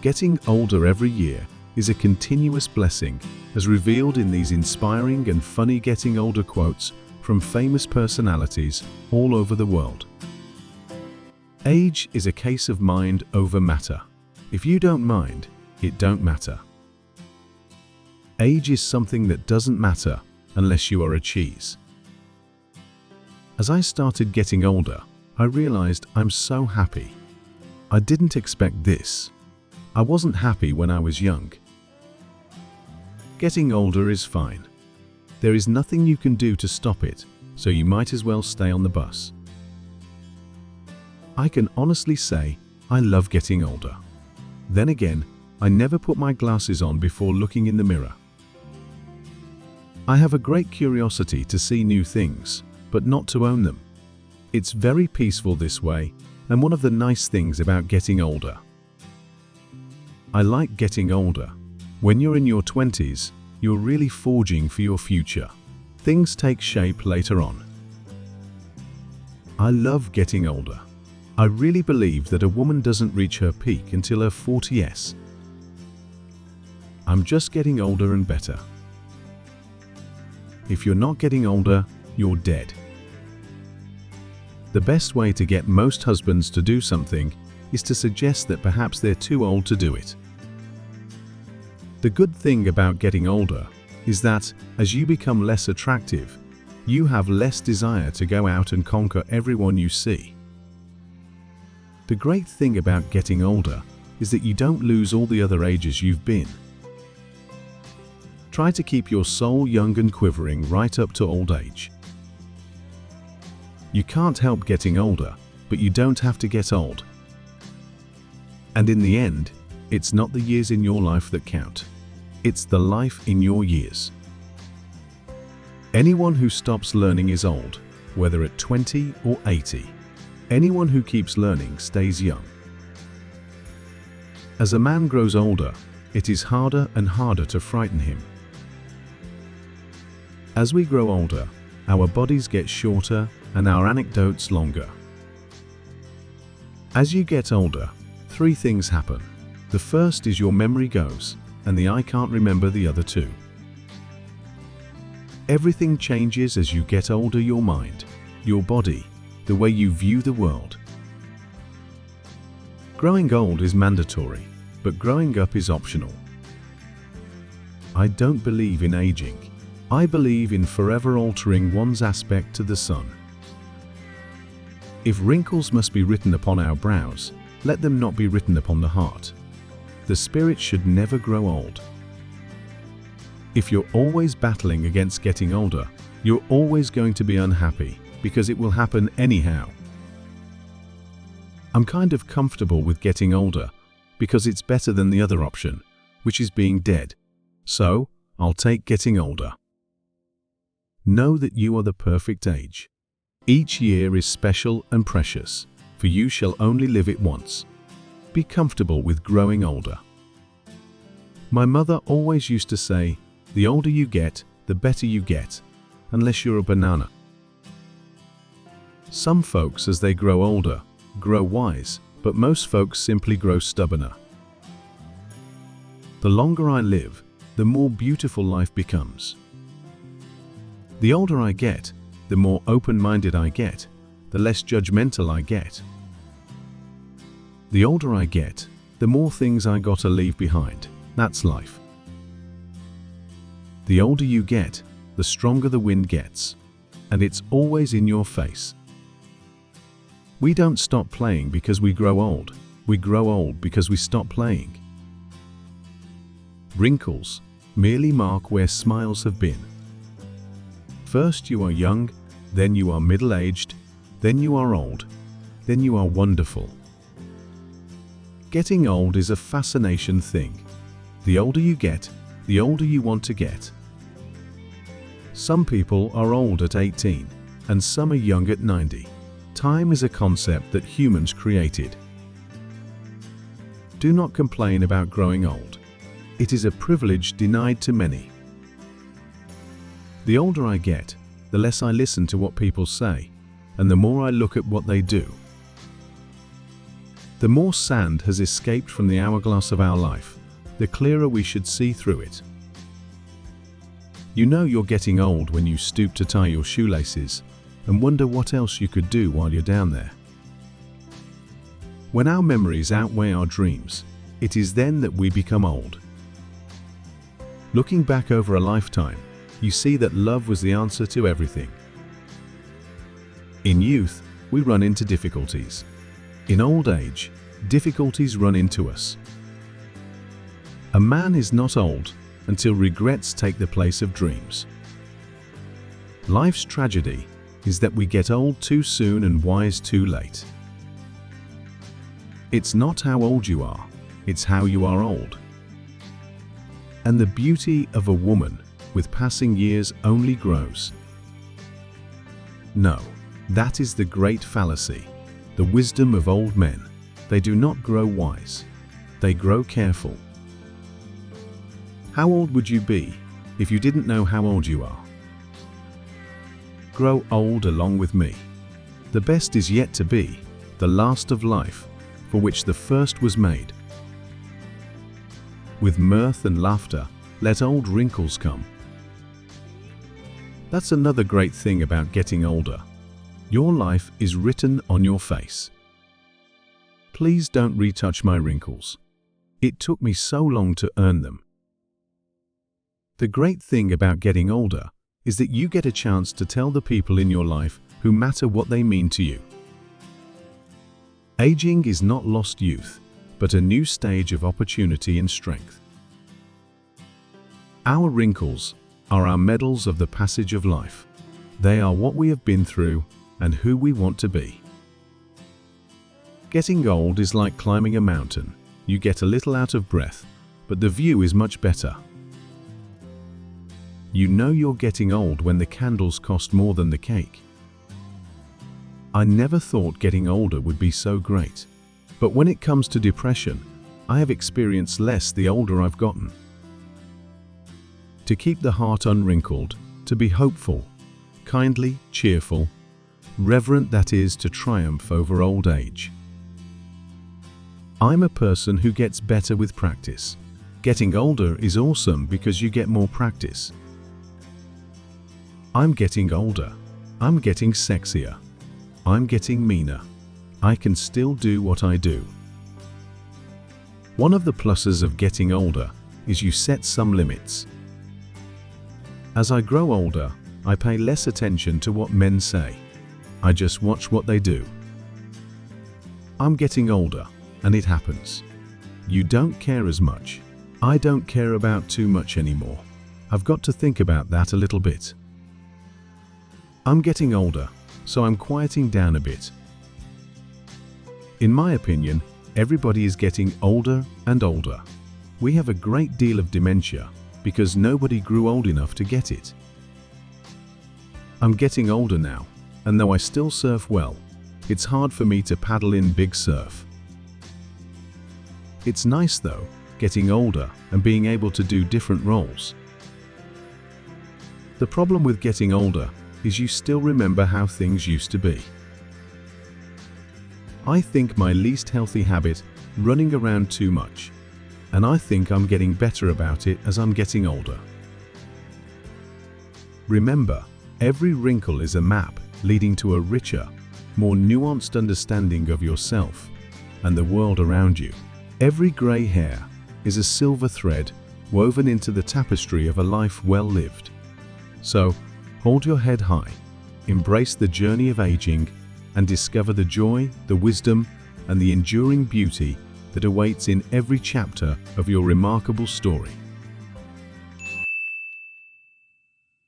Getting older every year is a continuous blessing, as revealed in these inspiring and funny getting older quotes from famous personalities all over the world. Age is a case of mind over matter. If you don't mind, it don't matter. Age is something that doesn't matter unless you are a cheese. As I started getting older, I realized I'm so happy. I didn't expect this. I wasn't happy when I was young. Getting older is fine. There is nothing you can do to stop it, so you might as well stay on the bus. I can honestly say I love getting older. Then again, I never put my glasses on before looking in the mirror. I have a great curiosity to see new things, but not to own them. It's very peaceful this way, and one of the nice things about getting older. I like getting older. When you're in your 20s, you're really forging for your future. Things take shape later on. I love getting older. I really believe that a woman doesn't reach her peak until her 40s. I'm just getting older and better. If you're not getting older, you're dead. The best way to get most husbands to do something is to suggest that perhaps they're too old to do it. The good thing about getting older is that, as you become less attractive, you have less desire to go out and conquer everyone you see. The great thing about getting older is that you don't lose all the other ages you've been. Try to keep your soul young and quivering right up to old age. You can't help getting older, but you don't have to get old. And in the end, it's not the years in your life that count. It's the life in your years. Anyone who stops learning is old, whether at 20 or 80. Anyone who keeps learning stays young. As a man grows older, it is harder and harder to frighten him. As we grow older, our bodies get shorter and our anecdotes longer. As you get older, 3 things happen. The first is your memory goes, and the I can't remember the other 2. Everything changes as you get older: your mind, your body, the way you view the world. Growing old is mandatory, but growing up is optional. I don't believe in aging. I believe in forever altering one's aspect to the sun. If wrinkles must be written upon our brows, let them not be written upon the heart. The spirit should never grow old. If you're always battling against getting older, you're always going to be unhappy, because it will happen anyhow. I'm kind of comfortable with getting older, because it's better than the other option, which is being dead. So, I'll take getting older. Know that you are the perfect age. Each year is special and precious, for you shall only live it once. Be comfortable with growing older. My mother always used to say, the older you get, the better you get, unless you're a banana. Some folks, as they grow older, grow wise, but most folks simply grow stubborner. The longer I live, the more beautiful life becomes. The older I get, the more open-minded I get, the less judgmental I get. The older I get, the more things I gotta leave behind. That's life. The older you get, the stronger the wind gets, and it's always in your face. We don't stop playing because we grow old. We grow old because we stop playing. Wrinkles merely mark where smiles have been. First you are young, then you are middle-aged, then you are old, then you are wonderful. Getting old is a fascination thing. The older you get, the older you want to get. Some people are old at 18, and some are young at 90. Time is a concept that humans created. Do not complain about growing old. It is a privilege denied to many. The older I get, the less I listen to what people say, and the more I look at what they do. The more sand has escaped from the hourglass of our life, the clearer we should see through it. You know you're getting old when you stoop to tie your shoelaces and wonder what else you could do while you're down there. When our memories outweigh our dreams, it is then that we become old. Looking back over a lifetime, you see that love was the answer to everything. In youth, we run into difficulties. In old age, difficulties run into us. A man is not old until regrets take the place of dreams. Life's tragedy is that we get old too soon and wise too late. It's not how old you are, it's how you are old. And the beauty of a woman with passing years only grows. No, that is the great fallacy, the wisdom of old men. They do not grow wise, they grow careful. How old would you be if you didn't know how old you are? Grow old along with me. The best is yet to be, the last of life, for which the first was made. With mirth and laughter, let old wrinkles come. That's another great thing about getting older. Your life is written on your face. Please don't retouch my wrinkles. It took me so long to earn them. The great thing about getting older is that you get a chance to tell the people in your life who matter what they mean to you. Aging is not lost youth, but a new stage of opportunity and strength. Our wrinkles are our medals of the passage of life. They are what we have been through and who we want to be. Getting old is like climbing a mountain. You get a little out of breath, but the view is much better. You know you're getting old when the candles cost more than the cake. I never thought getting older would be so great. But when it comes to depression, I have experienced less the older I've gotten. To keep the heart unwrinkled, to be hopeful, kindly, cheerful, reverent, that is, to triumph over old age. I'm a person who gets better with practice. Getting older is awesome because you get more practice. I'm getting older. I'm getting sexier. I'm getting meaner. I can still do what I do. One of the pluses of getting older is you set some limits. As I grow older, I pay less attention to what men say. I just watch what they do. I'm getting older, and it happens. You don't care as much. I don't care about too much anymore. I've got to think about that a little bit. I'm getting older, so I'm quieting down a bit. In my opinion, everybody is getting older and older. We have a great deal of dementia because nobody grew old enough to get it. I'm getting older now, and though I still surf well, it's hard for me to paddle in big surf. It's nice though, getting older and being able to do different roles. The problem with getting older is you still remember how things used to be. I think my least healthy habit, running around too much, and I think I'm getting better about it as I'm getting older. Remember, every wrinkle is a map leading to a richer, more nuanced understanding of yourself and the world around you. Every grey hair is a silver thread woven into the tapestry of a life well lived. So, hold your head high, embrace the journey of aging, and discover the joy, the wisdom, and the enduring beauty that awaits in every chapter of your remarkable story.